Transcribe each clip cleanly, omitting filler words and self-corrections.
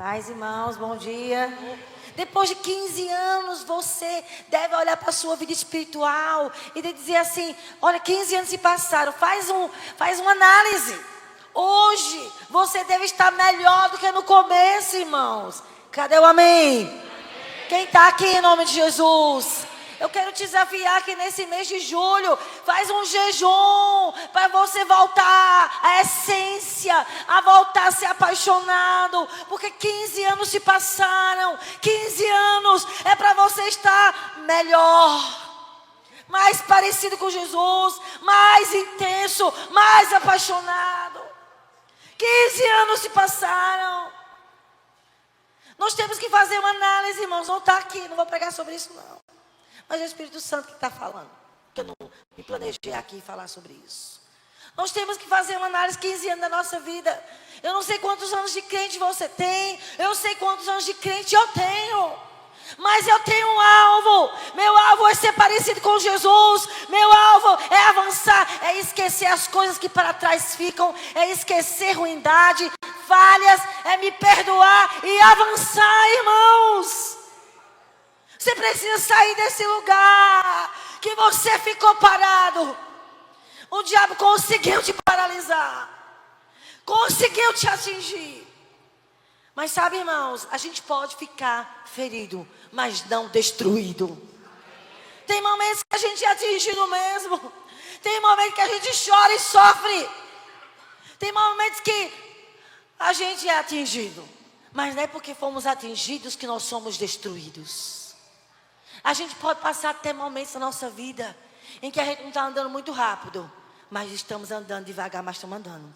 Paz, irmãos, bom dia. Depois de 15 anos, você deve olhar para a sua vida espiritual e dizer assim: olha, 15 anos se passaram, faz uma análise. Hoje, você deve estar melhor do que no começo, irmãos. Cadê o amém? Quem está aqui em nome de Jesus? Eu quero te desafiar que nesse mês de julho, faz um jejum para você voltar à essência, a voltar a ser apaixonado, porque 15 anos se passaram, 15 anos é para você estar melhor, mais parecido com Jesus, mais intenso, mais apaixonado. 15 anos se passaram. Nós temos que fazer uma análise, irmãos, não está aqui, não vou pregar sobre isso não. Mas é o Espírito Santo que está falando, que eu não me planejei aqui falar sobre isso. Nós temos que fazer uma análise 15 anos da nossa vida. Eu não sei quantos anos de crente você tem, eu sei quantos anos de crente eu tenho, mas eu tenho um alvo. Meu alvo é ser parecido com Jesus. Meu alvo é avançar, é esquecer as coisas que para trás ficam, é esquecer ruindade, falhas, é me perdoar e avançar, irmãos. Você precisa sair desse lugar que você ficou parado. O diabo conseguiu te paralisar, conseguiu te atingir. Mas sabe, irmãos, a gente pode ficar ferido, mas não destruído. Tem momentos que a gente é atingido mesmo. Tem momentos que a gente chora e sofre. Tem momentos que a gente é atingido, mas não é porque fomos atingidos que nós somos destruídos. A gente pode passar até momentos na nossa vida em que a gente não está andando muito rápido, mas estamos andando devagar, mas estamos andando.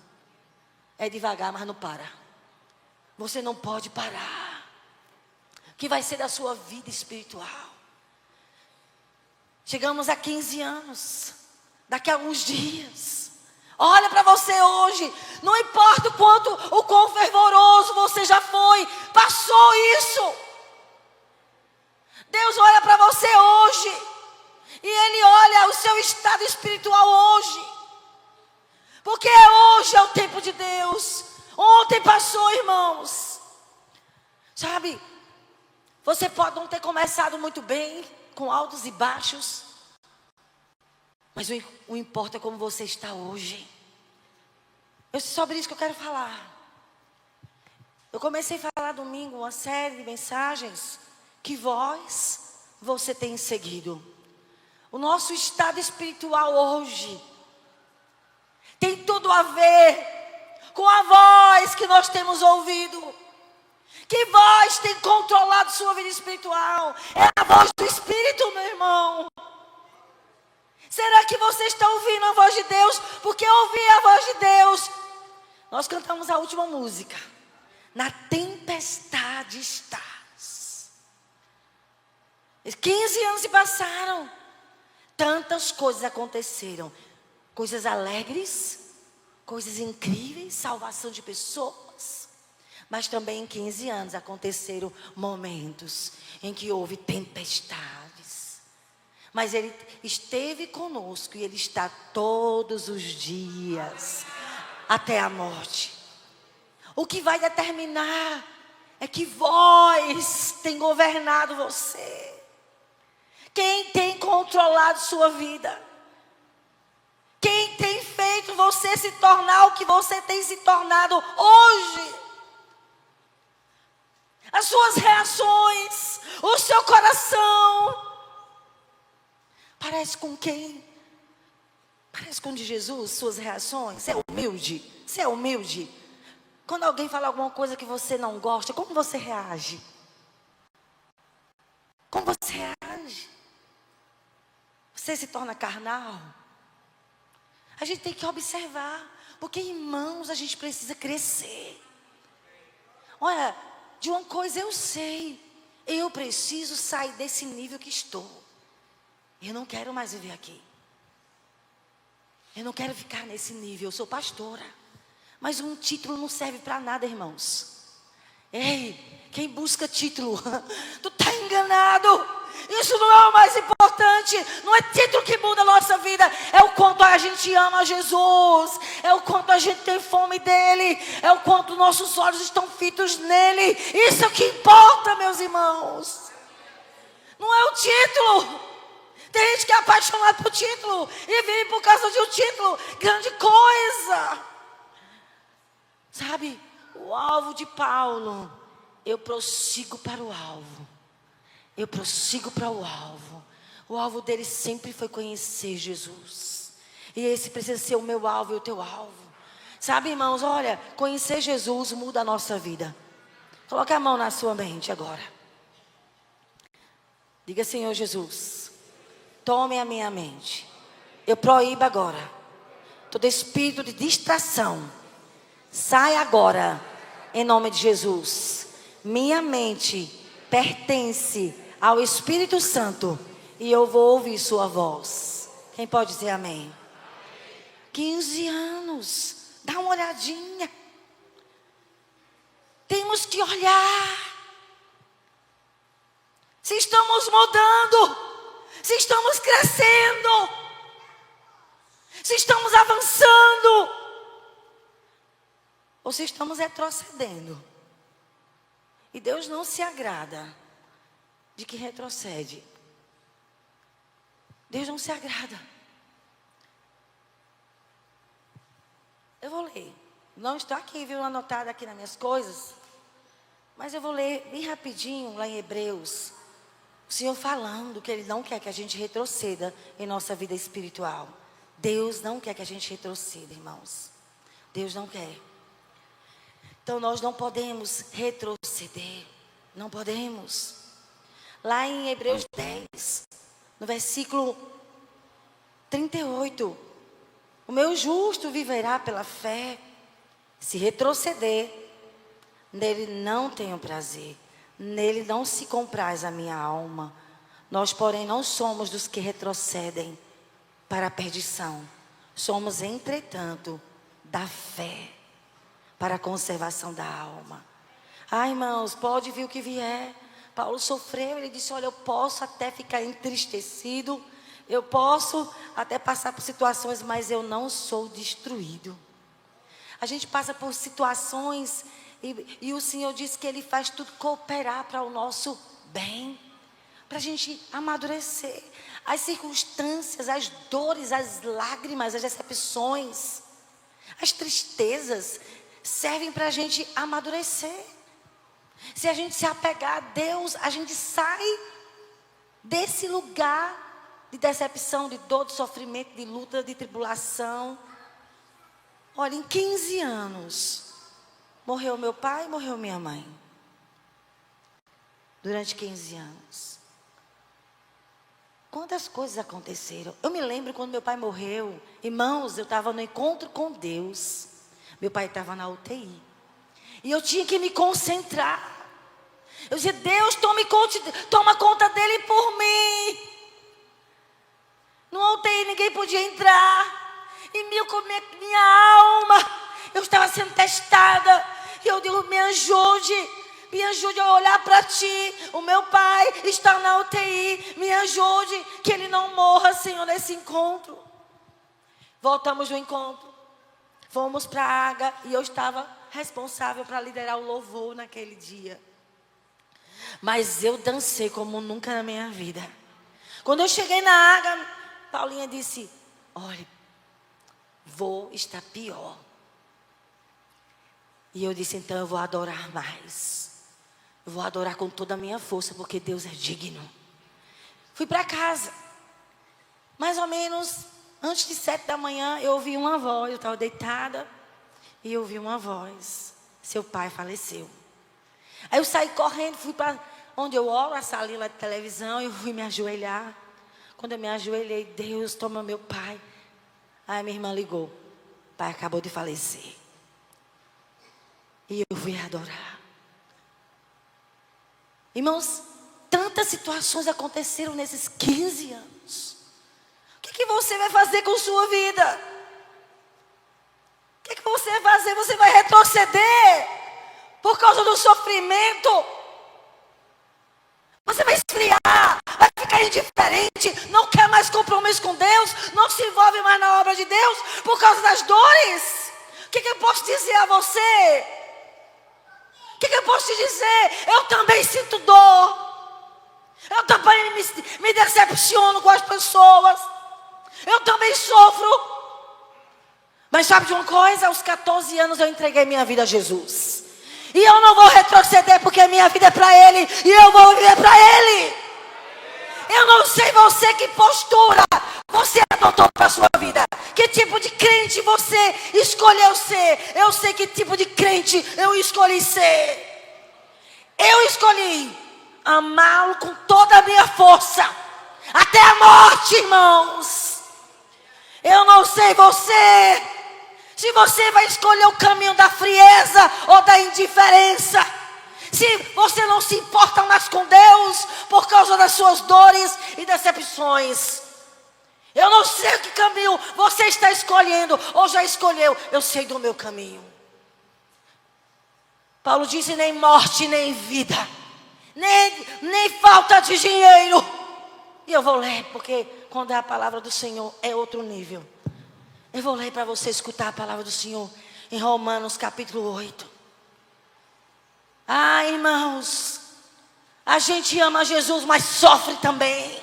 É devagar, mas não para. Você não pode parar. O que vai ser da sua vida espiritual? Chegamos a 15 anos. Daqui a alguns dias. Olha para você hoje. Não importa o quão fervoroso você já foi. Passou isso. Deus olha para você hoje. E Ele olha o seu estado espiritual hoje. Porque hoje é o tempo de Deus. Ontem passou, irmãos. Sabe, você pode não ter começado muito bem, com altos e baixos, mas o importa é como você está hoje. É sobre isso que eu quero falar. Eu comecei a falar domingo uma série de mensagens. Que você tem seguido? O nosso estado espiritual hoje tem tudo a ver com a voz que nós temos ouvido. Que voz tem controlado sua vida espiritual? É a voz do Espírito, meu irmão. Será que você está ouvindo a voz de Deus? Porque ouvir a voz de Deus, nós cantamos a última música. Na tempestade está. 15 anos se passaram. Tantas coisas aconteceram. Coisas alegres, coisas incríveis, salvação de pessoas. Mas também em 15 anos aconteceram momentos em que houve tempestades. Mas Ele esteve conosco e Ele está todos os dias até a morte. O que vai determinar é que voz tem governado você. Quem tem controlado sua vida? Quem tem feito você se tornar o que você tem se tornado hoje? As suas reações, o seu coração. Parece com quem? Parece com o de Jesus, suas reações. Você é humilde? Você é humilde? Quando alguém fala alguma coisa que você não gosta, como você reage? Como você reage? Você se torna carnal? A gente tem que observar. Porque, irmãos, a gente precisa crescer. Olha, de uma coisa eu sei. Eu preciso sair desse nível que estou. Eu não quero mais viver aqui. Eu não quero ficar nesse nível. Eu sou pastora. Mas um título não serve para nada, irmãos. Ei, quem busca título, tu está enganado. Isso não é o mais importante. Não é título que muda a nossa vida. É o quanto a gente ama Jesus. É o quanto a gente tem fome dele. É o quanto nossos olhos estão fitos nele. Isso é o que importa, meus irmãos. Não é o título. Tem gente que é apaixonado por título e vive por causa de um título. Grande coisa. Sabe, o alvo de Paulo. Eu prossigo para o alvo. Eu prossigo para o alvo. O alvo dele sempre foi conhecer Jesus. E esse precisa ser o meu alvo e o teu alvo. Sabe, irmãos, olha, conhecer Jesus muda a nossa vida. Coloque a mão na sua mente agora. Diga, Senhor Jesus, tome a minha mente. Eu proíbo agora todo espírito de distração. Sai agora, em nome de Jesus. Minha mente pertence ao Espírito Santo e eu vou ouvir sua voz. Quem pode dizer amém? 15 anos. Dá uma olhadinha. Temos que olhar. Se estamos mudando, se estamos crescendo, se estamos avançando, ou se estamos retrocedendo. E Deus não se agrada de que retrocede. Deus não se agrada. Eu vou ler. Não está aqui, viu, anotado aqui nas minhas coisas. Mas eu vou ler bem rapidinho lá em Hebreus. O Senhor falando que Ele não quer que a gente retroceda em nossa vida espiritual. Deus não quer que a gente retroceda, irmãos. Deus não quer. Então nós não podemos retroceder. Não podemos. Lá em Hebreus 10, no versículo 38. O meu justo viverá pela fé. Se retroceder, nele não tenho prazer. Nele não se compraz a minha alma. Nós, porém, não somos dos que retrocedem para a perdição. Somos, entretanto, da fé para a conservação da alma. Ah, irmãos, pode vir o que vier. Paulo sofreu, ele disse, olha, eu posso até ficar entristecido. Eu posso até passar por situações, mas eu não sou destruído. A gente passa por situações e o Senhor diz que Ele faz tudo cooperar para o nosso bem. Para a gente amadurecer. As circunstâncias, as dores, as lágrimas, as decepções, as tristezas servem para a gente amadurecer. Se a gente se apegar a Deus, a gente sai desse lugar de decepção, de dor, de sofrimento, de luta, de tribulação. Olha, em 15 anos, morreu meu pai e morreu minha mãe. Durante 15 anos. Quantas coisas aconteceram. Eu me lembro quando meu pai morreu. Irmãos, eu estava no encontro com Deus. Meu pai estava na UTI. E eu tinha que me concentrar. Eu dizia, Deus, toma conta dele por mim. No UTI ninguém podia entrar. E minha alma, eu estava sendo testada. E eu digo, me ajude a olhar para ti. O meu pai está na UTI. Me ajude, que ele não morra, Senhor, nesse encontro. Voltamos do encontro. Fomos para a Água e eu estava responsável para liderar o louvor naquele dia. Mas eu dancei como nunca na minha vida. Quando eu cheguei na Água, Paulinha disse, olha, vou estar pior. E eu disse, então eu vou adorar mais. Eu vou adorar com toda a minha força, porque Deus é digno. Fui para casa. Mais ou menos, antes de 7 da manhã, eu ouvi uma voz. Eu estava deitada e eu ouvi uma voz. Seu pai faleceu. Aí eu saí correndo, fui para onde eu oro, a salinha lá de televisão. Eu fui me ajoelhar. Quando eu me ajoelhei, Deus, toma meu pai. Aí minha irmã ligou. O pai acabou de falecer. E eu fui adorar. Irmãos, tantas situações aconteceram nesses 15 anos. O que você vai fazer com sua vida? O que você vai fazer? Você vai retroceder por causa do sofrimento? Você vai esfriar, vai gente não quer mais compromisso com Deus, não se envolve mais na obra de Deus por causa das dores. O que eu posso dizer a você? O que eu posso te dizer? Eu também sinto dor. Eu também me decepciono com as pessoas. Eu também sofro. Mas sabe de uma coisa? Aos 14 anos eu entreguei minha vida a Jesus. E eu não vou retroceder porque minha vida é para Ele. E eu vou viver para Ele. Eu não sei você que postura você adotou para a sua vida. Que tipo de crente você escolheu ser. Eu sei que tipo de crente eu escolhi ser. Eu escolhi amá-lo com toda a minha força. Até a morte, irmãos. Eu não sei você. Se você vai escolher o caminho da frieza ou da indiferença. Se você não se importa mais com Deus por causa das suas dores e decepções. Eu não sei que caminho você está escolhendo ou já escolheu. Eu sei do meu caminho. Paulo disse: nem morte, nem vida. Nem falta de dinheiro. E eu vou ler, porque quando é a palavra do Senhor é outro nível. Eu vou ler para você escutar a palavra do Senhor em Romanos capítulo 8. Ah, irmãos, a gente ama Jesus, mas sofre também.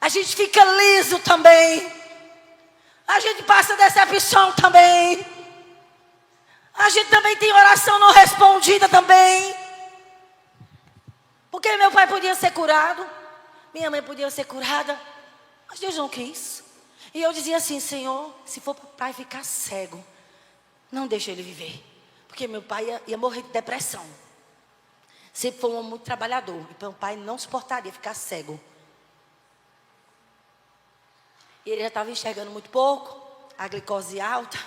A gente fica liso também. A gente passa decepção também. A gente também tem oração não respondida também. Porque meu pai podia ser curado, minha mãe podia ser curada, mas Deus não quis. E eu dizia assim: Senhor, se for para o pai ficar cego, não deixa ele viver. Porque meu pai ia morrer de depressão. Sempre foi um homem muito trabalhador. E meu pai não suportaria ficar cego. E ele já estava enxergando muito pouco, a glicose alta.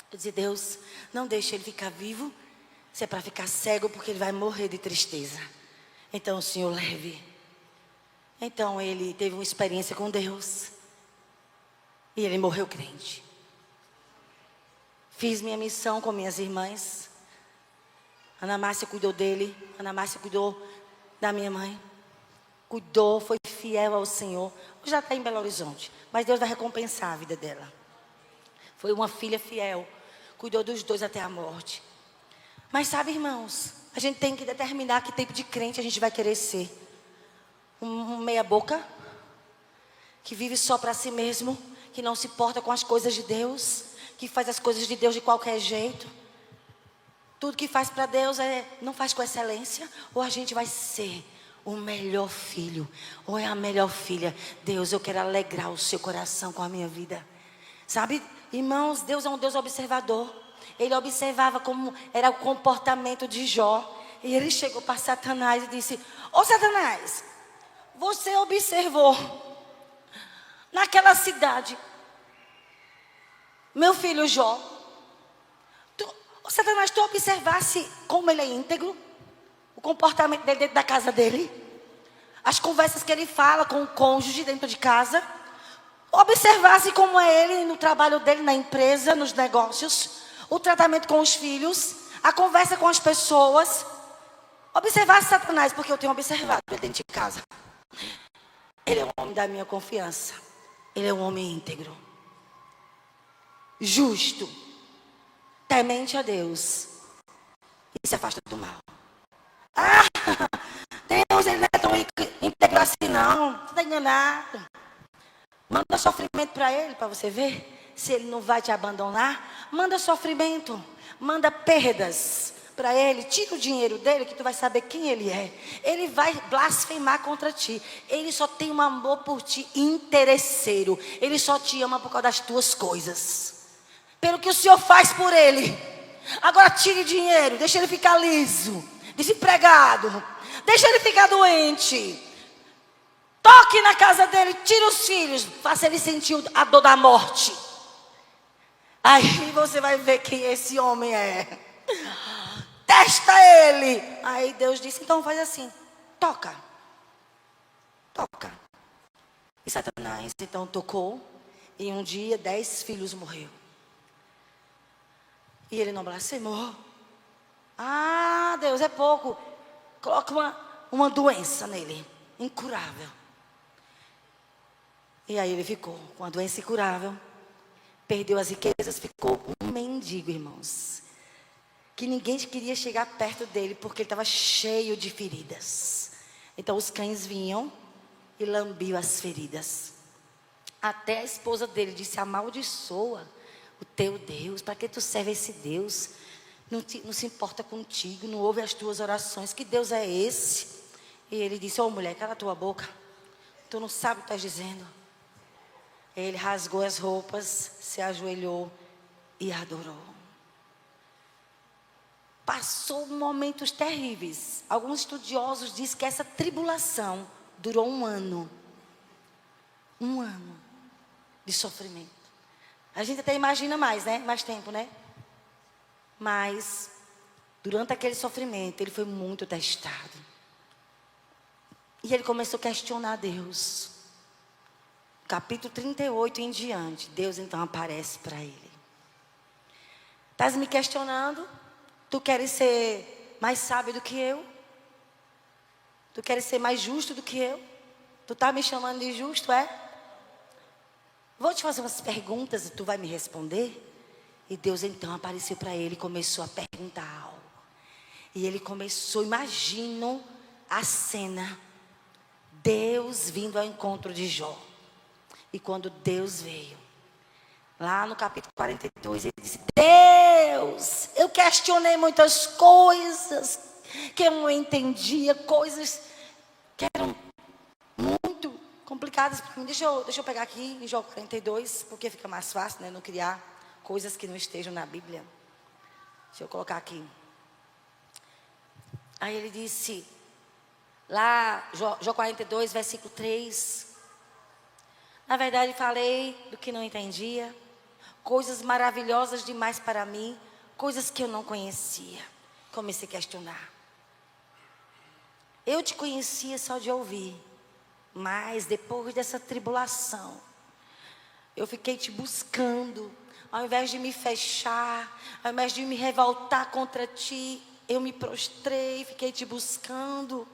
Eu dizia: Deus, não deixa ele ficar vivo, se é para ficar cego, porque ele vai morrer de tristeza. Então o Senhor leve. Então ele teve uma experiência com Deus. E ele morreu crente. Fiz minha missão com minhas irmãs. Ana Márcia cuidou dele. Ana Márcia cuidou da minha mãe. Cuidou, foi fiel ao Senhor. Já está em Belo Horizonte, mas Deus vai recompensar a vida dela. Foi uma filha fiel. Cuidou dos dois até a morte. Mas sabe, irmãos, a gente tem que determinar que tipo de crente a gente vai querer ser. Um meia boca, que vive só para si mesmo, que não se importa com as coisas de Deus, que faz as coisas de Deus de qualquer jeito. Tudo que faz para Deus não faz com excelência. Ou a gente vai ser o melhor filho, ou é a melhor filha. Deus, eu quero alegrar o seu coração com a minha vida. Sabe, irmãos, Deus é um Deus observador. Ele observava como era o comportamento de Jó. E ele chegou para Satanás e disse: ô Satanás, você observou naquela cidade meu filho Jó. Satanás, tu observasse como ele é íntegro, o comportamento dele dentro da casa dele, as conversas que ele fala com o cônjuge dentro de casa, observasse como é ele no trabalho dele, na empresa, nos negócios, o tratamento com os filhos, a conversa com as pessoas. Observasse Satanás, porque eu tenho observado ele dentro de casa. Ele é um homem da minha confiança. Ele é um homem íntegro, justo, temente a Deus e se afasta do mal. Ah, Deus, ele não é tão íntegro assim não. Você está enganado. Manda sofrimento para ele, para você ver se ele não vai te abandonar. Manda sofrimento, manda perdas para ele. Tira o dinheiro dele, que tu vai saber quem ele é. Ele vai blasfemar contra ti. Ele só tem um amor por ti interesseiro. Ele só te ama por causa das tuas coisas, pelo que o Senhor faz por ele. Agora tire dinheiro, deixa ele ficar liso, desempregado, deixa ele ficar doente. Toque na casa dele, tire os filhos, faça ele sentir a dor da morte. Aí você vai ver quem esse homem é. Testa ele. Aí Deus disse: então faz assim, toca. E Satanás então tocou, e um dia 10 filhos morreram. E ele não blasfemou. Ah, Deus, é pouco. Coloca uma doença nele, incurável. E aí ele ficou com a doença incurável, perdeu as riquezas, ficou um mendigo, irmãos. Que ninguém queria chegar perto dele, porque ele estava cheio de feridas. Então os cães vinham e lambiam as feridas. Até a esposa dele disse: amaldiçoa o teu Deus, para que tu serve esse Deus? Não se importa contigo, não ouve as tuas orações, que Deus é esse? E ele disse: ô mulher, cala a tua boca, tu não sabe o que estás dizendo. Ele rasgou as roupas, se ajoelhou e adorou. Passou momentos terríveis. Alguns estudiosos dizem que essa tribulação durou 1 ano. 1 ano de sofrimento. A gente até imagina mais, né? Mais tempo, né? Mas, durante aquele sofrimento, ele foi muito testado. E ele começou a questionar Deus. Capítulo 38 em diante, Deus então aparece para ele. Estás me questionando? Tu queres ser mais sábio do que eu? Tu queres ser mais justo do que eu? Tu está me chamando de justo, é? Vou te fazer umas perguntas e tu vai me responder? E Deus então apareceu para ele e começou a perguntar algo. E ele começou, imagino a cena. Deus vindo ao encontro de Jó. E quando Deus veio, lá no capítulo 42, ele disse: Deus, eu questionei muitas coisas que eu não entendia, coisas que eram muito complicadas para mim. Deixa eu pegar aqui em Jó 42, porque fica mais fácil, né? Não criar coisas que não estejam na Bíblia. Deixa eu colocar aqui. Aí ele disse, lá, Jó 42, versículo 3. Na verdade, falei do que não entendia, coisas maravilhosas demais para mim, coisas que eu não conhecia. Comecei a questionar. Eu te conhecia só de ouvir, mas depois dessa tribulação, eu fiquei te buscando. Ao invés de me fechar, ao invés de me revoltar contra ti, eu me prostrei, fiquei te buscando.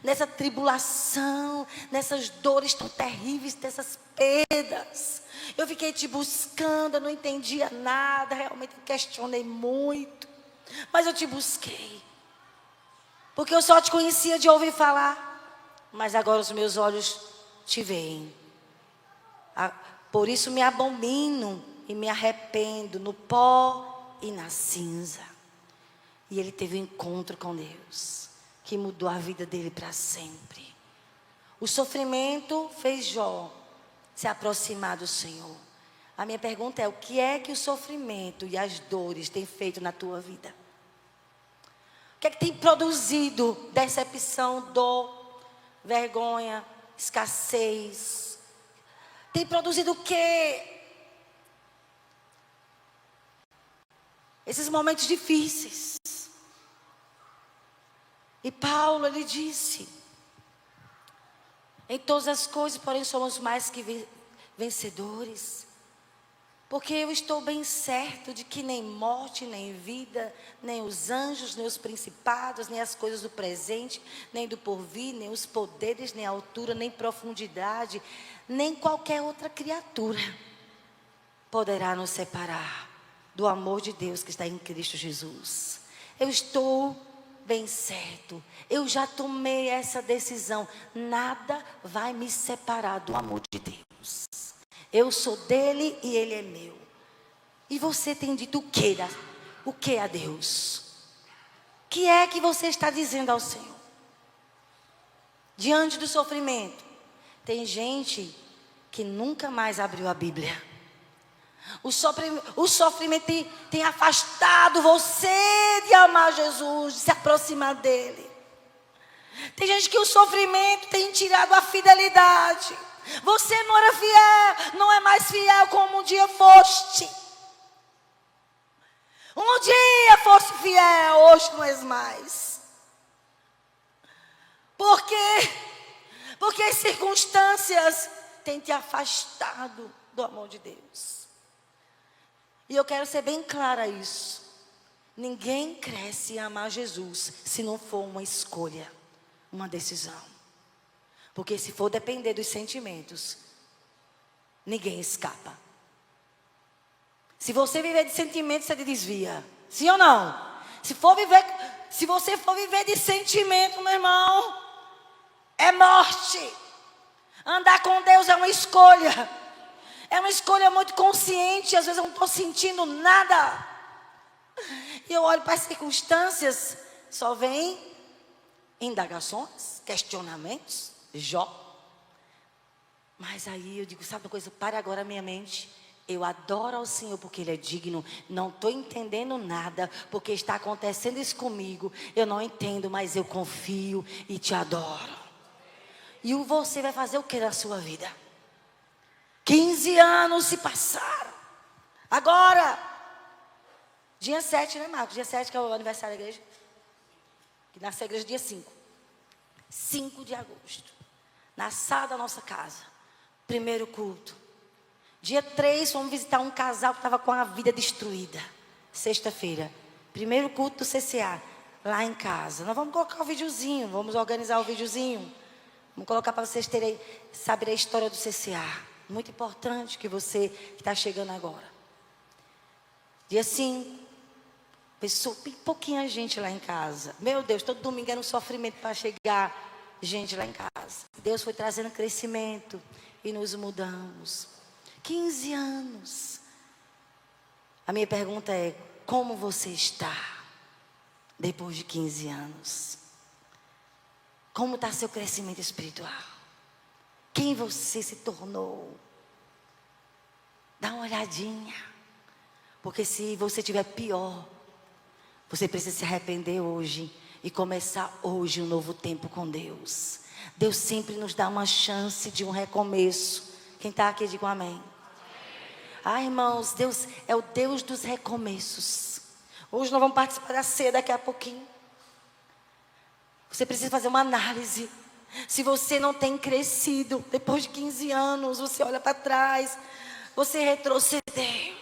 Nessa tribulação, nessas dores tão terríveis, dessas perdas, eu fiquei te buscando, eu não entendia nada, realmente questionei muito, mas eu te busquei, porque eu só te conhecia de ouvir falar, mas agora os meus olhos te veem. Por isso me abomino e me arrependo no pó e na cinza. E ele teve um encontro com Deus, que mudou a vida dele para sempre. O sofrimento fez Jó se aproximar do Senhor. A minha pergunta é: o que é que o sofrimento e as dores têm feito na tua vida? O que é que tem produzido decepção, dor, vergonha, escassez? Tem produzido o quê? Esses momentos difíceis. E Paulo, ele disse: em todas as coisas, porém, somos mais que vencedores. Porque eu estou bem certo de que nem morte, nem vida, nem os anjos, nem os principados, nem as coisas do presente, nem do porvir, nem os poderes, nem a altura, nem profundidade, nem qualquer outra criatura poderá nos separar do amor de Deus que está em Cristo Jesus. Eu estou bem certo, eu já tomei essa decisão. Nada vai me separar do amor de Deus. Eu sou dele e ele é meu. E você tem dito o que a Deus? O que é que você está dizendo ao Senhor? Diante do sofrimento. Tem gente que nunca mais abriu a Bíblia. O sofrimento tem afastado você de amar Jesus, de se aproximar dele. Tem gente que o sofrimento tem tirado a fidelidade. Você não era fiel, não é mais fiel como um dia foste. Um dia foste fiel, hoje não és mais. Por quê? Porque as circunstâncias têm te afastado do amor de Deus. E eu quero ser bem clara a isso. Ninguém cresce em amar Jesus se não for uma escolha, uma decisão. Porque se for depender dos sentimentos, ninguém escapa. Se você viver de sentimento, você desvia. Sim ou não? Se você for viver de sentimento, meu irmão, é morte. Andar com Deus é uma escolha. É uma escolha muito consciente. Às vezes eu não estou sentindo nada. E eu olho para as circunstâncias, só vem indagações, questionamentos, Jó. Mas aí eu digo, sabe uma coisa? Pare agora a minha mente. Eu adoro ao Senhor porque Ele é digno. Não estou entendendo nada porque está acontecendo isso comigo. Eu não entendo, mas eu confio e te adoro. E você vai fazer o que na sua vida? 15 anos se passaram. Agora, dia 7, né, Marcos? Dia 7 que é o aniversário da igreja. Que nasce a igreja dia 5. 5 de agosto. Na sala da nossa casa. Primeiro culto. Dia 3, fomos visitar um casal que estava com a vida destruída. Sexta-feira. Primeiro culto do CCA. Lá em casa. Nós vamos colocar o videozinho. Vamos organizar o videozinho. Vamos colocar para vocês saber a história do CCA. Muito importante que você que está chegando agora. Dia 5. Pessoa, bem pouquinha gente lá em casa. Meu Deus, todo domingo era um sofrimento para chegar gente lá em casa. Deus foi trazendo crescimento e nos mudamos. 15 anos. A minha pergunta é, como você está depois de 15 anos? Como está seu crescimento espiritual? Quem você se tornou? Dá uma olhadinha. Porque se você estiver pior, você precisa se arrepender hoje e começar hoje um novo tempo com Deus. Deus sempre nos dá uma chance de um recomeço. Quem está aqui, diga um amém. Irmãos, Deus é o Deus dos recomeços. Hoje nós vamos participar da ceia daqui a pouquinho. Você precisa fazer uma análise. Se você não tem crescido, depois de 15 anos, você olha para trás, você retrocedeu.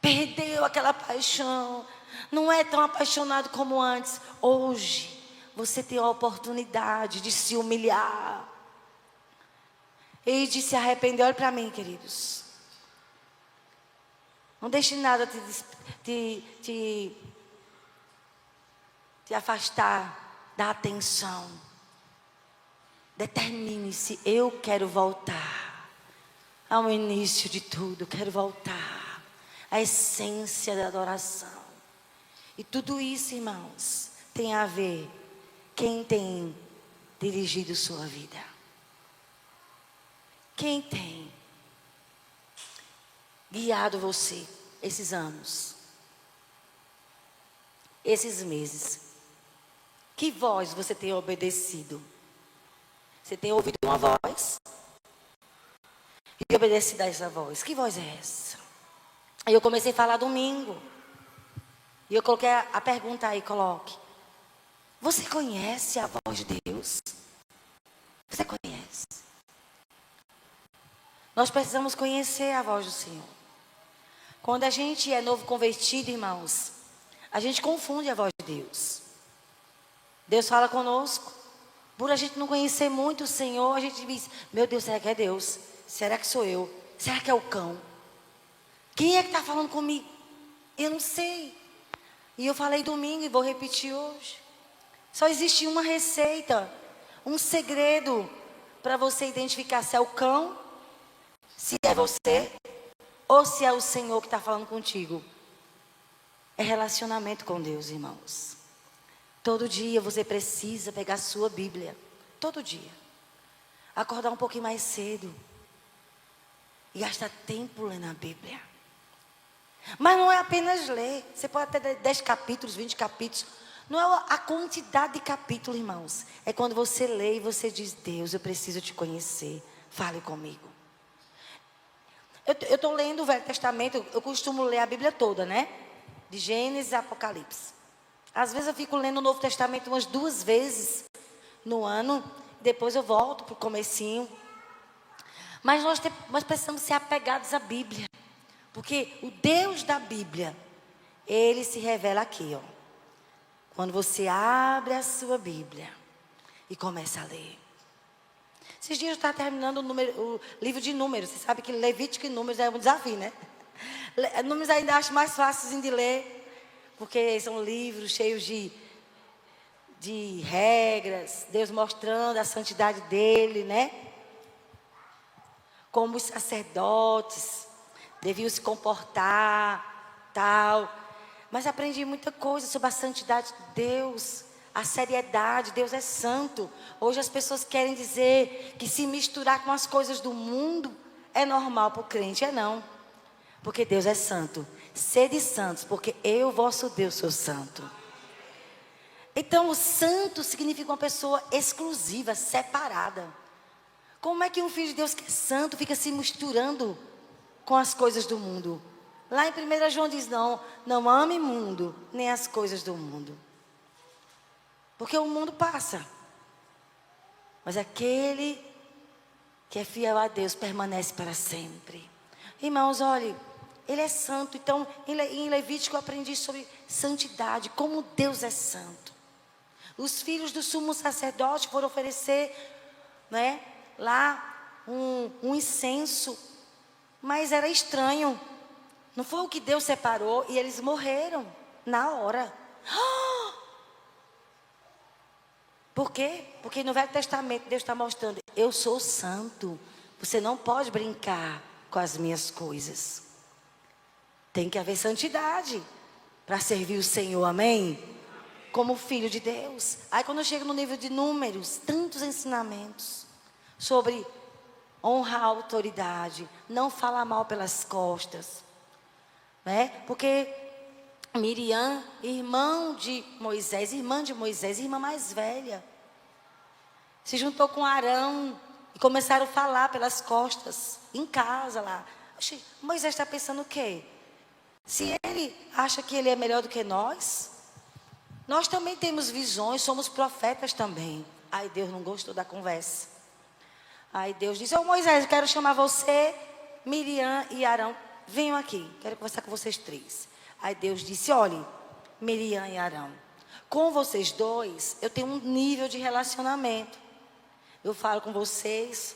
Perdeu aquela paixão. Não é tão apaixonado como antes. Hoje, você tem a oportunidade de se humilhar. E de se arrepender. Olha para mim, queridos. Não deixe nada te afastar da atenção. Determine-se, eu quero voltar ao início de tudo, quero voltar à essência da adoração. E tudo isso, irmãos, tem a ver quem tem dirigido sua vida. Quem tem guiado você esses anos, esses meses? Que voz você tem obedecido? Você tem ouvido uma voz e obedecido a essa voz. Que voz é essa? Aí eu comecei a falar domingo. E eu coloquei a pergunta aí, coloque. Você conhece a voz de Deus? Você conhece? Nós precisamos conhecer a voz do Senhor. Quando a gente é novo convertido, irmãos, a gente confunde a voz de Deus. Deus fala conosco. Por a gente não conhecer muito o Senhor, a gente diz, meu Deus, será que é Deus? Será que sou eu? Será que é o cão? Quem é que está falando comigo? Eu não sei. E eu falei domingo e vou repetir hoje. Só existe uma receita, um segredo para você identificar se é o cão, se é você ou se é o Senhor que está falando contigo. É relacionamento com Deus, irmãos. Todo dia você precisa pegar a sua Bíblia. Todo dia. Acordar um pouquinho mais cedo. E gastar tempo lendo a Bíblia. Mas não é apenas ler. Você pode ter 10 capítulos, 20 capítulos. Não é a quantidade de capítulos, irmãos. É quando você lê e você diz, Deus, eu preciso te conhecer. Fale comigo. Eu estou lendo o Velho Testamento. Eu costumo ler a Bíblia toda, né? De Gênesis a Apocalipse. Às vezes eu fico lendo o Novo Testamento umas 2 vezes no ano. Depois eu volto para o comecinho. Mas nós precisamos ser apegados à Bíblia. Porque o Deus da Bíblia, Ele se revela aqui, ó. Quando você abre a sua Bíblia e começa a ler. Esses dias eu estava terminando o livro de Números. Você sabe que Levítico e Números é um desafio, né? Números ainda acho mais fáceis de ler, porque são livros cheios de regras, Deus mostrando a santidade dele, né? Como os sacerdotes deviam se comportar, tal. Mas aprendi muita coisa sobre a santidade de Deus, a seriedade. Deus é santo. Hoje as pessoas querem dizer que se misturar com as coisas do mundo é normal para o crente. É não, porque Deus é santo. Sede santos, porque eu, vosso Deus, sou santo. Então o santo significa uma pessoa exclusiva, separada. Como é que um filho de Deus que é santo fica se misturando com as coisas do mundo? Lá em 1 João diz, não ame o mundo, nem as coisas do mundo. Porque o mundo passa. Mas aquele que é fiel a Deus permanece para sempre. Irmãos, olhe, Ele é santo. Então, em Levítico eu aprendi sobre santidade, como Deus é santo. Os filhos do sumo sacerdote foram oferecer, né, lá um incenso. Mas era estranho. Não foi o que Deus separou e eles morreram na hora. Por quê? Porque no Velho Testamento Deus está mostrando, eu sou santo. Você não pode brincar com as minhas coisas. Tem que haver santidade para servir o Senhor, amém? Como filho de Deus. Aí quando eu chego no nível de Números, tantos ensinamentos sobre honrar a autoridade, não falar mal pelas costas, né? Porque Miriam, irmã de Moisés, irmã mais velha, se juntou com Arão e começaram a falar pelas costas, em casa lá. Moisés está pensando o quê? Se ele acha que ele é melhor do que nós também temos visões, somos profetas também. Aí Deus não gostou da conversa. Aí Deus disse, Moisés, eu quero chamar você, Miriam e Arão. Venham aqui, quero conversar com vocês três. Aí Deus disse, olhe, Miriam e Arão, com vocês dois, eu tenho um nível de relacionamento. Eu falo com vocês,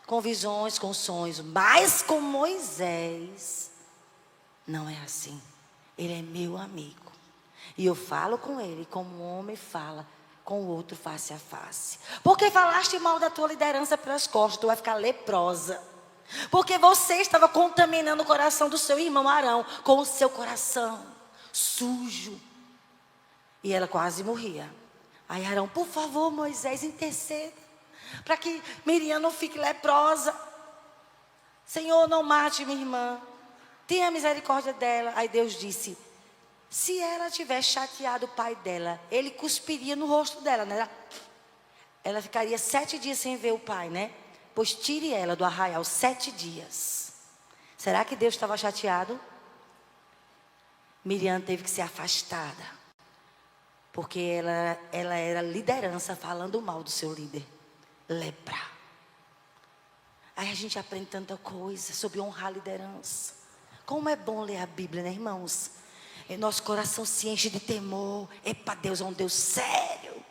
com visões, com sonhos. Mas com Moisés, não é assim. Ele é meu amigo. E eu falo com ele como um homem fala com o outro face a face. Porque falaste mal da tua liderança pelas costas, tu vai ficar leprosa. Porque você estava contaminando o coração do seu irmão Arão com o seu coração sujo. E ela quase morria. Aí Arão, por favor, Moisés, interceda, para que Miriam não fique leprosa. Senhor, não mate minha irmã. Tenha misericórdia dela. Aí Deus disse, se ela tiver chateado o pai dela, ele cuspiria no rosto dela, né? Ela ficaria 7 dias sem ver o pai, né? Pois tire ela do arraial 7 dias. Será que Deus estava chateado? Miriam teve que ser afastada. Porque ela era liderança falando mal do seu líder. Lepra. Aí a gente aprende tanta coisa sobre honrar a liderança. Como é bom ler a Bíblia, né, irmãos? E nosso coração se enche de temor. Epa, Deus é um Deus sério.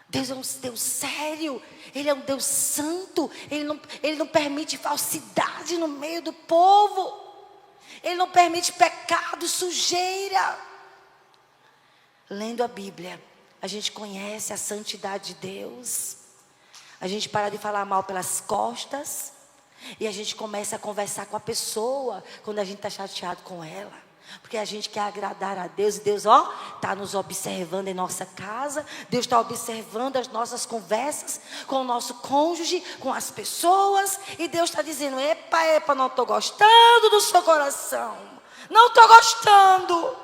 Deus é um Deus sério. Ele é um Deus santo. Ele não permite falsidade no meio do povo. Ele não permite pecado, sujeira. Lendo a Bíblia, a gente conhece a santidade de Deus. A gente para de falar mal pelas costas. E a gente começa a conversar com a pessoa quando a gente está chateado com ela. Porque a gente quer agradar a Deus. E Deus, está nos observando em nossa casa. Deus está observando as nossas conversas com o nosso cônjuge, com as pessoas. E Deus está dizendo, epa, não estou gostando do seu coração. Não estou gostando.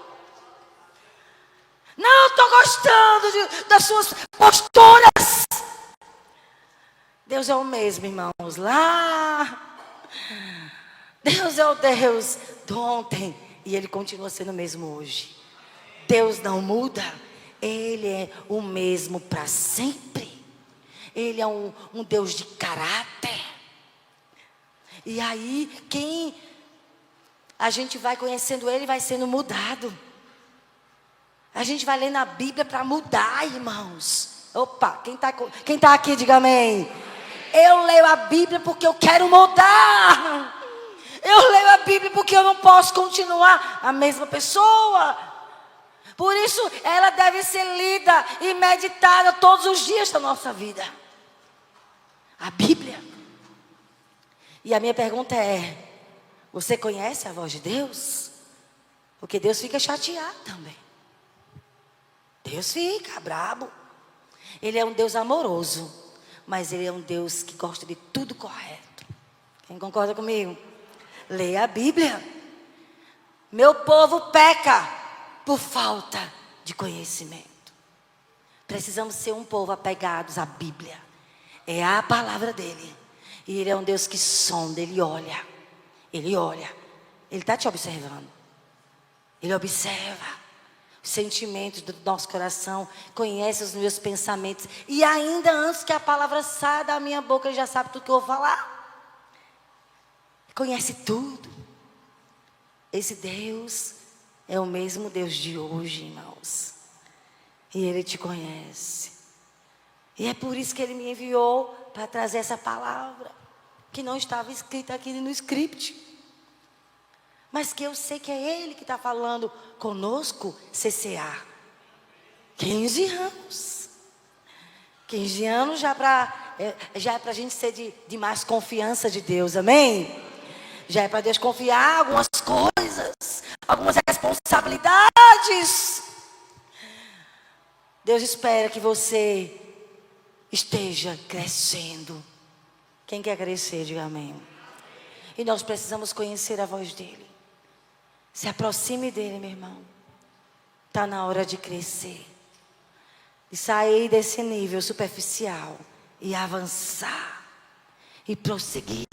Não estou gostando das suas posturas. Deus é o mesmo, irmãos. Lá, Deus é o Deus do ontem. E Ele continua sendo o mesmo hoje. Deus não muda. Ele é o mesmo para sempre. Ele é um Deus de caráter. E aí, quem a gente vai conhecendo Ele, vai sendo mudado. A gente vai lendo a Bíblia para mudar, irmãos. Opa, quem tá aqui, diga amém. Eu leio a Bíblia porque eu quero mudar. Eu leio a Bíblia porque eu não posso continuar a mesma pessoa. Por isso, ela deve ser lida e meditada todos os dias da nossa vida. A Bíblia. E a minha pergunta é: você conhece a voz de Deus? Porque Deus fica chateado também. Deus fica brabo. Ele é um Deus amoroso, mas Ele é um Deus que gosta de tudo correto. Quem concorda comigo? Leia a Bíblia. Meu povo peca por falta de conhecimento. Precisamos ser um povo apegados à Bíblia. É a palavra dEle. E Ele é um Deus que sonda, Ele olha. Ele olha. Ele está te observando. Ele observa os sentimentos do nosso coração, conhece os meus pensamentos. E ainda antes que a palavra saia da minha boca, Ele já sabe tudo que eu vou falar. Conhece tudo. Esse Deus é o mesmo Deus de hoje, irmãos. E Ele te conhece. E é por isso que Ele me enviou para trazer essa palavra, que não estava escrita aqui no script. Mas que eu sei que é Ele que está falando conosco, CCA. 15 anos. 15 anos já é para a gente ser de mais confiança de Deus, amém? Já é para Deus confiar algumas coisas, algumas responsabilidades. Deus espera que você esteja crescendo. Quem quer crescer, diga amém. E nós precisamos conhecer a voz dEle. Se aproxime dEle, meu irmão. Está na hora de crescer. De sair desse nível superficial e avançar. E prosseguir.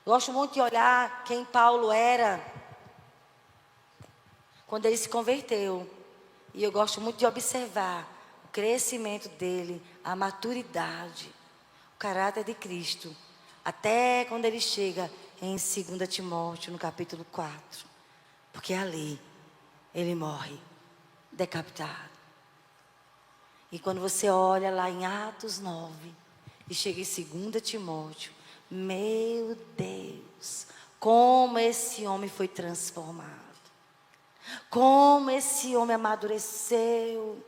Gosto muito de olhar quem Paulo era quando ele se converteu. E eu gosto muito de observar o crescimento dele, a maturidade, o caráter de Cristo. Até quando ele chega em 2 Timóteo, no capítulo 4. Porque ali ele morre decapitado. E quando você olha lá em Atos 9 e chega em 2 Timóteo, meu Deus, como esse homem foi transformado. Como esse homem amadureceu.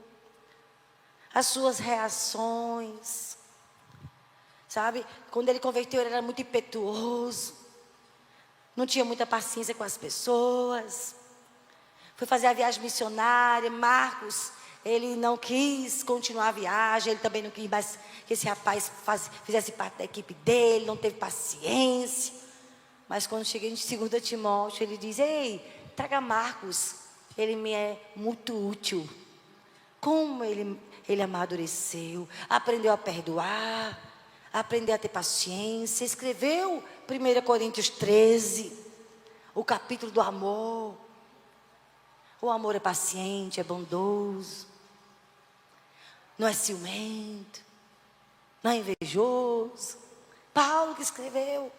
As suas reações. Sabe? Quando ele converteu, ele era muito impetuoso. Não tinha muita paciência com as pessoas. Foi fazer a viagem missionária. Marcos, ele não quis continuar a viagem. Ele também não quis mais que esse rapaz fizesse parte da equipe dele. Não teve paciência. Mas quando cheguei em 2 Timóteo, ele diz: ei, traga Marcos. Ele me é muito útil. Como ele amadureceu. Aprendeu a perdoar. Aprendeu a ter paciência. Escreveu 1 Coríntios 13, o capítulo do amor. O amor é paciente, é bondoso, não é ciumento, não é invejoso. Paulo que escreveu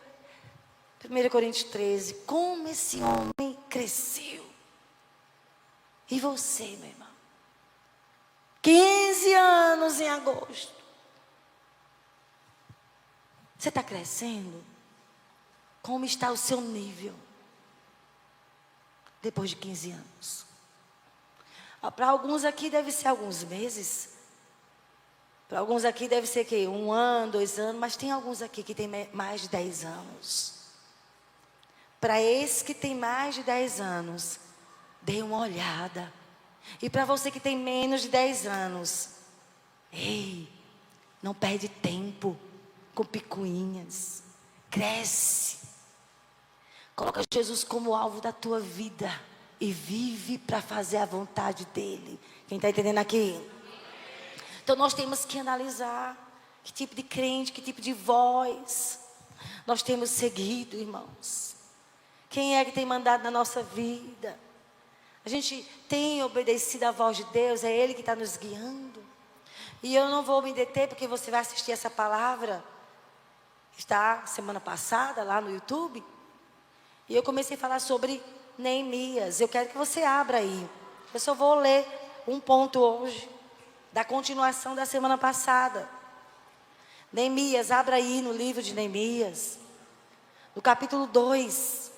1 Coríntios 13. Como esse homem cresceu. E você, meu irmão? 15 anos em agosto. Você está crescendo? Como está o seu nível? Depois de 15 anos. Para alguns aqui deve ser alguns meses. Para alguns aqui deve ser que 1 ano, 2 anos. Mas tem alguns aqui que tem mais de 10 anos. Para esse que tem mais de 10 anos, dê uma olhada. E para você que tem menos de 10 anos, ei, não perde tempo com picuinhas. Cresce. Coloca Jesus como alvo da tua vida e vive para fazer a vontade dEle. Quem está entendendo aqui? Então nós temos que analisar que tipo de crente, que tipo de voz nós temos seguido, irmãos. Quem é que tem mandado na nossa vida? A gente tem obedecido à voz de Deus, é Ele que está nos guiando. E eu não vou me deter porque você vai assistir essa palavra. Está semana passada lá no YouTube. E eu comecei a falar sobre Neemias. Eu quero que você abra aí. Eu só vou ler um ponto hoje da continuação da semana passada. Neemias, abra aí no livro de Neemias, no capítulo 2.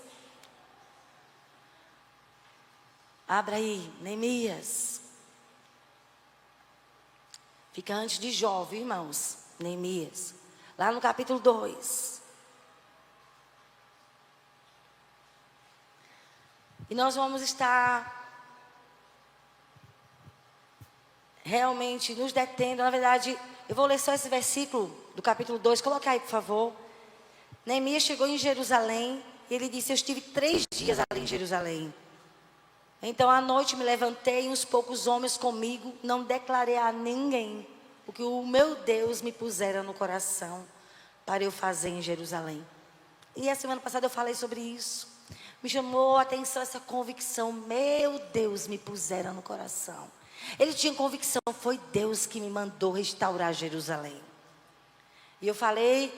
Abra aí, Neemias. Fica antes de Jó, viu, irmãos? Neemias. Lá no capítulo 2. E nós vamos estar realmente nos detendo. Na verdade, eu vou ler só esse versículo do capítulo 2. Coloca aí, por favor. Neemias chegou em Jerusalém e ele disse: eu estive 3 dias ali em Jerusalém. Então à noite me levantei e uns poucos homens comigo, não declarei a ninguém o que o meu Deus me pusera no coração para eu fazer em Jerusalém. E a semana passada eu falei sobre isso. Me chamou a atenção essa convicção. Meu Deus me pusera no coração. Ele tinha convicção, foi Deus que me mandou restaurar Jerusalém. E eu falei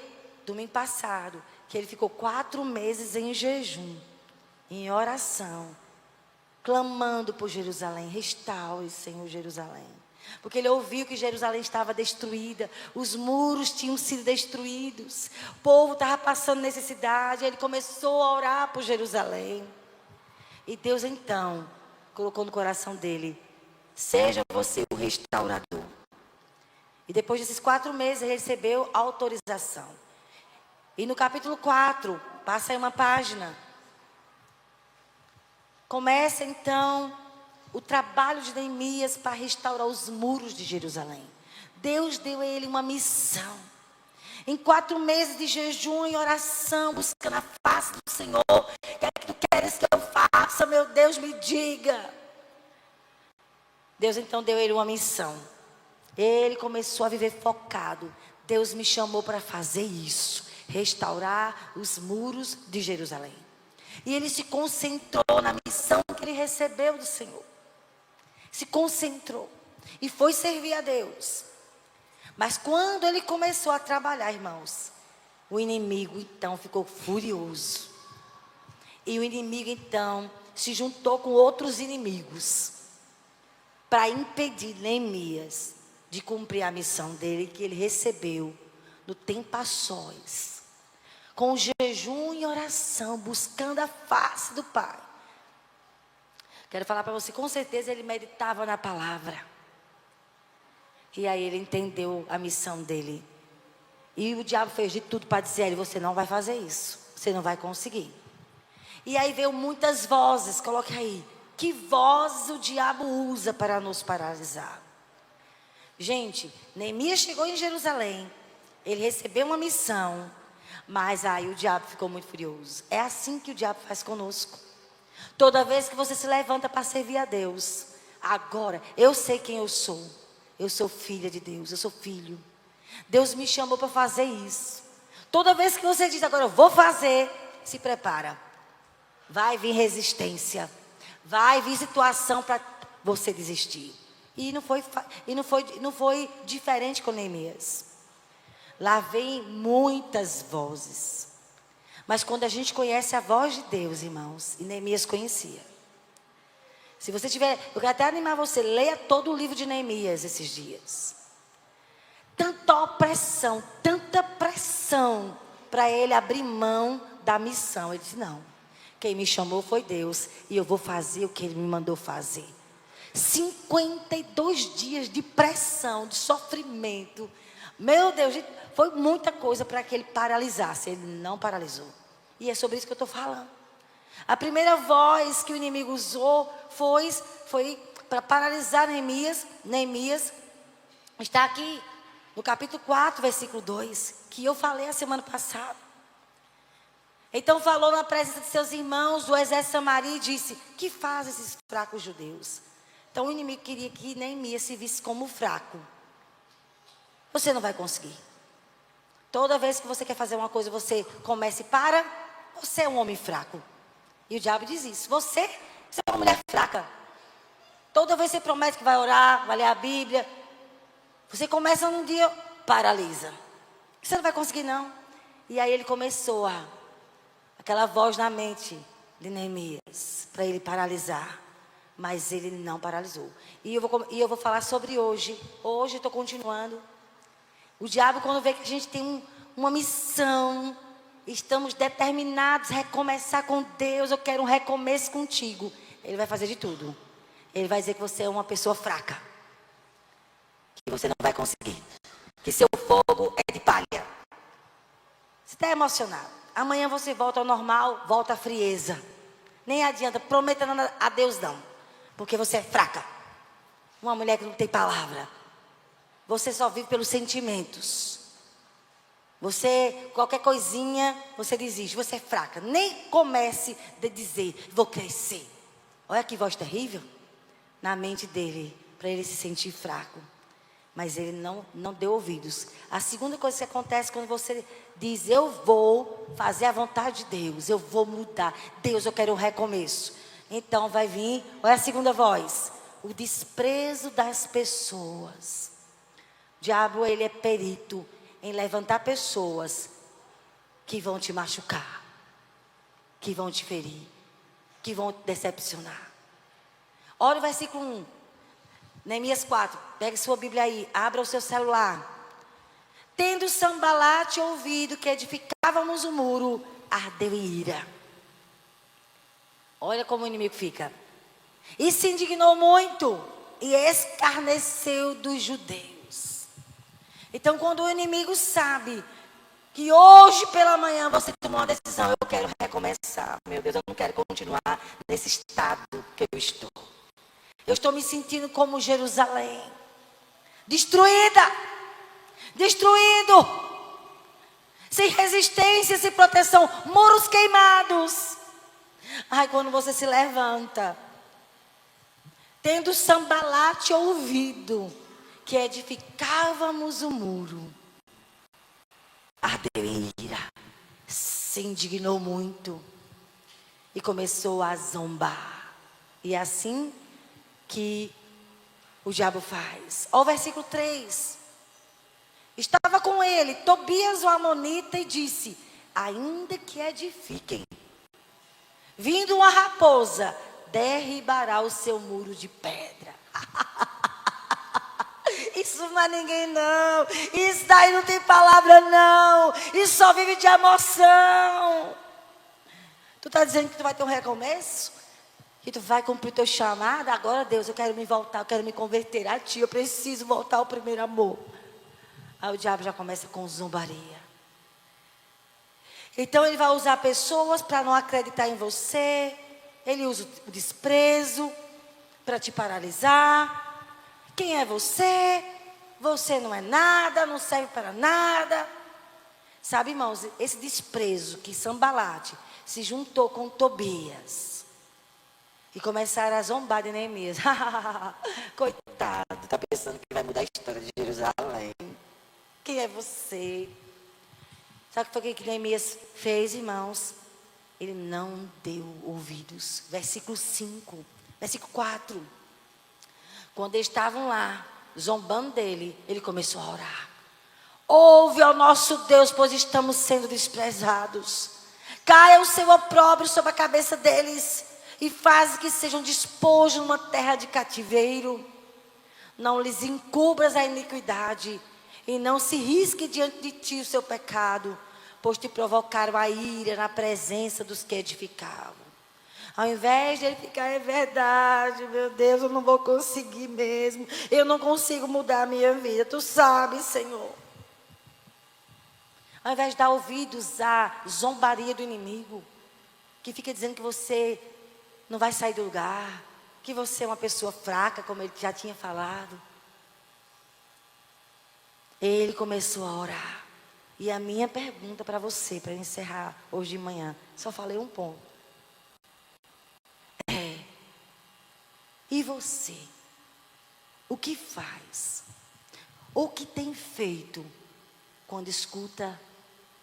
domingo passado que ele ficou 4 meses em jejum, em oração, clamando por Jerusalém. Restaure, Senhor, Jerusalém. Porque ele ouviu que Jerusalém estava destruída, os muros tinham sido destruídos, o povo estava passando necessidade. Ele começou a orar por Jerusalém. E Deus então colocou no coração dele: seja você o restaurador. E depois desses 4 meses ele recebeu autorização. E no capítulo 4, passa aí uma página, começa então o trabalho de Neemias para restaurar os muros de Jerusalém. Deus deu a ele uma missão. Em 4 meses de jejum e oração, buscando a face do Senhor. O que é que tu queres que eu faça, meu Deus, me diga. Deus então deu a ele uma missão. Ele começou a viver focado. Deus me chamou para fazer isso, restaurar os muros de Jerusalém. E ele se concentrou na missão que ele recebeu do Senhor. Se concentrou e foi servir a Deus. Mas quando ele começou a trabalhar, irmãos, o inimigo então ficou furioso. E o inimigo então se juntou com outros inimigos para impedir Neemias de cumprir a missão dele, que ele recebeu no tempo a sós, com jejum e oração, buscando a face do Pai. Quero falar para você, com certeza ele meditava na palavra. E aí ele entendeu a missão dele. E o diabo fez de tudo para dizer a ele: você não vai fazer isso, você não vai conseguir. E aí veio muitas vozes, coloque aí. Que vozes o diabo usa para nos paralisar? Gente, Neemias chegou em Jerusalém, ele recebeu uma missão, mas aí o diabo ficou muito furioso. É assim que o diabo faz conosco. Toda vez que você se levanta para servir a Deus, agora, eu sei quem eu sou. Eu sou filha de Deus, eu sou filho. Deus me chamou para fazer isso. Toda vez que você diz: agora eu vou fazer, se prepara. Vai vir resistência. Vai vir situação para você desistir. E não foi diferente com Neemias. Lá vem muitas vozes. Mas quando a gente conhece a voz de Deus, irmãos, e Neemias conhecia. Se você tiver, eu quero até animar você, leia todo o livro de Neemias esses dias. Tanta opressão, tanta pressão para ele abrir mão da missão. Ele disse: não, quem me chamou foi Deus e eu vou fazer o que ele me mandou fazer. 52 dias de pressão, de sofrimento. Meu Deus, foi muita coisa para que ele paralisasse. Ele não paralisou. E é sobre isso que eu estou falando. A primeira voz que o inimigo usou foi para paralisar Neemias. Neemias está aqui no capítulo 4, versículo 2, que eu falei a semana passada. Então falou na presença de seus irmãos do exército Samaria e disse: que fazem esses fracos judeus? Então o inimigo queria que Neemias se visse como fraco. Você não vai conseguir. Toda vez que você quer fazer uma coisa, você começa e para. Você é um homem fraco. E o diabo diz isso: você é uma mulher fraca. Toda vez que você promete que vai orar, vai ler a Bíblia, você começa num dia, paralisa. Você não vai conseguir não. E aí ele começou aquela voz na mente de Neemias, para ele paralisar. mas ele não paralisou. E eu vou falar sobre hoje. Hoje eu estou continuando. O diabo, quando vê que a gente tem uma missão, estamos determinados a recomeçar com Deus, eu quero um recomeço contigo, ele vai fazer de tudo. Ele vai dizer que você é uma pessoa fraca, que você não vai conseguir, que seu fogo é de palha. Você está emocionado. Amanhã você volta ao normal, volta à frieza. Nem adianta, prometa nada a Deus não, porque você é fraca. Uma mulher que não tem palavra. Você só vive pelos sentimentos. Você, qualquer coisinha, você desiste. Você é fraca. Nem comece a dizer, vou crescer. Olha que voz terrível. Na mente dele, para ele se sentir fraco. Mas ele não deu ouvidos. A segunda coisa que acontece quando você diz, eu vou fazer a vontade de Deus. Eu vou mudar. Deus, eu quero um recomeço. Então vai vir, olha a segunda voz. O desprezo das pessoas. O diabo, ele é perito em levantar pessoas que vão te machucar, que vão te ferir, que vão te decepcionar. Olha o versículo 1, Neemias 4, pegue sua Bíblia aí, abra o seu celular. Tendo Sambalate ouvido que edificávamos o muro, ardeu em ira. Olha como o inimigo fica. E se indignou muito e escarneceu dos judeus. Então, quando o inimigo sabe que hoje pela manhã você tomou uma decisão, eu quero recomeçar. Meu Deus, eu não quero continuar nesse estado que eu estou. Eu estou me sentindo como Jerusalém. Destruída. Destruído. Sem resistência, sem proteção. Muros queimados. Ai, quando você se levanta. Tendo Sambalate ouvido que edificávamos o muro, ardeu em ira, se indignou muito e começou a zombar. E é assim que o diabo faz. Olha o versículo 3. Estava com ele Tobias o Amonita e disse, ainda que edifiquem, vindo uma raposa, derribará o seu muro de pedra. Isso não é ninguém não. Isso daí não tem palavra não. Isso só vive de emoção. Tu está dizendo que tu vai ter um recomeço? Que tu vai cumprir o teu chamado? Agora, Deus, eu quero me voltar, eu quero me converter a ti. Eu preciso voltar ao primeiro amor. Aí o diabo já começa com zombaria. Então ele vai usar pessoas para não acreditar em você. Ele usa o desprezo para te paralisar. Quem é você? Você não é nada, não serve para nada. Sabe, irmãos, esse desprezo que Sambalate se juntou com Tobias e começaram a zombar de Neemias. Coitado, está pensando que vai mudar a história de Jerusalém. Quem é você? Sabe o que foi que Neemias fez, irmãos? Ele não deu ouvidos. Versículo 5, versículo 4. Quando eles estavam lá, zombando dele, ele começou a orar. Ouve ao nosso Deus, pois estamos sendo desprezados. Caia o seu opróbrio sobre a cabeça deles e faz que sejam despojos numa terra de cativeiro. Não lhes encubras a iniquidade e não se risque diante de ti o seu pecado, pois te provocaram a ira na presença dos que edificavam. Ao invés de ele ficar, é verdade, meu Deus, eu não vou conseguir mesmo. Eu não consigo mudar a minha vida. Tu sabes, Senhor. Ao invés de dar ouvidos à zombaria do inimigo, que fica dizendo que você não vai sair do lugar, que você é uma pessoa fraca, como ele já tinha falado. Ele começou a orar. E a minha pergunta para você, para encerrar hoje de manhã, só falei um ponto. E você? O que faz? O que tem feito quando escuta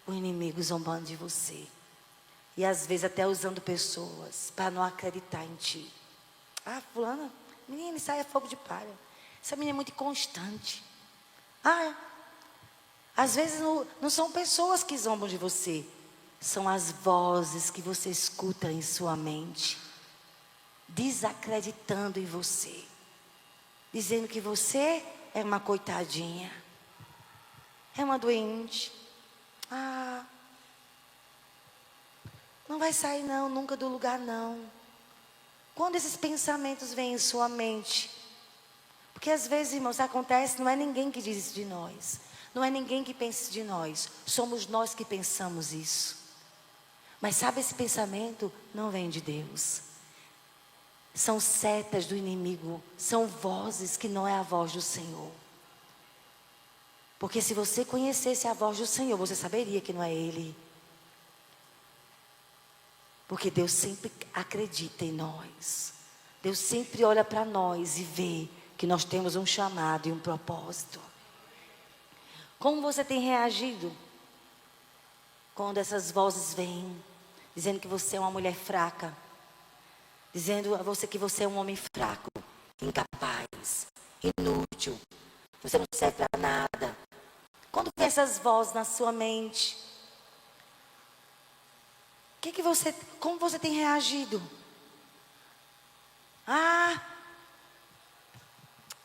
o inimigo zombando de você? E às vezes até usando pessoas para não acreditar em ti. Ah, fulana, menina, isso aí é fogo de palha. Essa menina é muito inconstante. Às vezes não são pessoas que zombam de você. São as vozes que você escuta em sua mente. desacreditando em você, dizendo que você é uma coitadinha, é uma doente. Não vai sair não, nunca do lugar não. Quando esses pensamentos vêm em sua mente, porque às vezes, irmãos, acontece, não é ninguém que diz isso de nós, não é ninguém que pensa isso de nós, somos nós que pensamos isso. Mas sabe, esse pensamento não vem de Deus. São setas do inimigo, são vozes que não é a voz do Senhor. Porque se você conhecesse a voz do Senhor, você saberia que não é Ele. Porque Deus sempre acredita em nós. Deus sempre olha para nós e vê que nós temos um chamado e um propósito. Como você tem reagido quando essas vozes vêm, dizendo que você é uma mulher fraca, dizendo a você que você é um homem fraco, incapaz, inútil, você não serve para nada? Quando vem essas vozes na sua mente, como você tem reagido?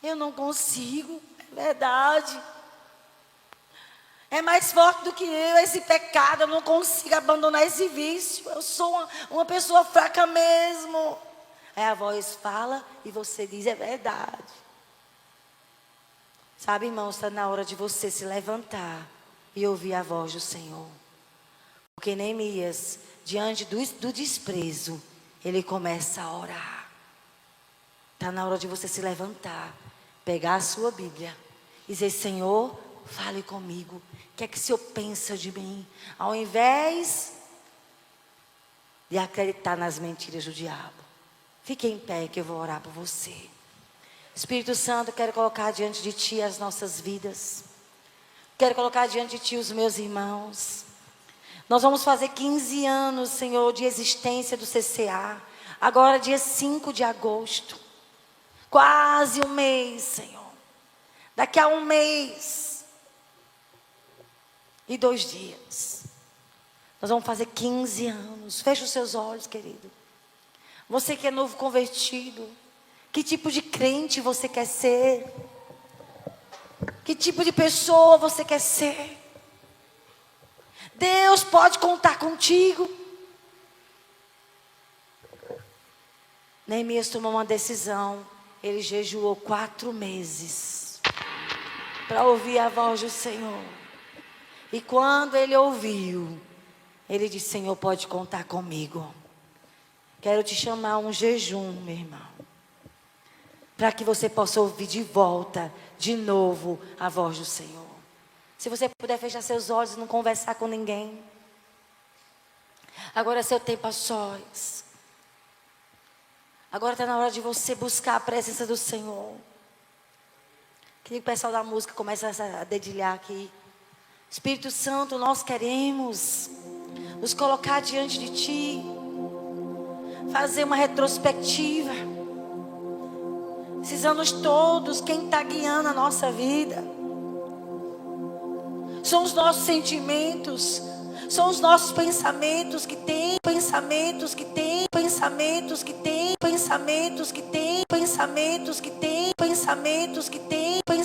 Eu não consigo, é verdade. É mais forte do que eu esse pecado, eu não consigo abandonar esse vício. Eu sou uma pessoa fraca mesmo. Aí a voz fala e você diz, é verdade. Sabe, irmãos, está na hora de você se levantar e ouvir a voz do Senhor. Porque Neemias, diante do desprezo, ele começa a orar. Está na hora de você se levantar, pegar a sua Bíblia e dizer, Senhor, fale comigo. O que é que o Senhor pensa de mim? Ao invés de acreditar nas mentiras do diabo. Fique em pé que eu vou orar por você. Espírito Santo, eu quero colocar diante de Ti as nossas vidas. Quero colocar diante de Ti os meus irmãos. Nós vamos fazer 15 anos, Senhor, de existência do CCA. Agora dia 5 de agosto. Quase um mês, Senhor. Daqui a um mês e 2 dias. Nós vamos fazer 15 anos. Feche os seus olhos, querido. Você que é novo convertido. Que tipo de crente você quer ser? Que tipo de pessoa você quer ser? Deus pode contar contigo. Neemias tomou uma decisão. Ele jejuou 4 meses para ouvir a voz do Senhor. E quando ele ouviu, ele disse, Senhor, pode contar comigo. Quero te chamar a um jejum, meu irmão, para que você possa ouvir de volta, de novo, a voz do Senhor. Se você puder fechar seus olhos e não conversar com ninguém. Agora é seu tempo a sós. Agora está na hora de você buscar a presença do Senhor. Queria que o pessoal da música comece a dedilhar aqui. Espírito Santo, nós queremos nos colocar diante de Ti. Fazer uma retrospectiva. Esses anos todos, quem está guiando a nossa vida? São os nossos sentimentos. São os nossos pensamentos que tem, pensamentos que tem, pensamentos que tem, pensamentos que tem, pensamentos que tem, pensamentos que tem, pensamentos.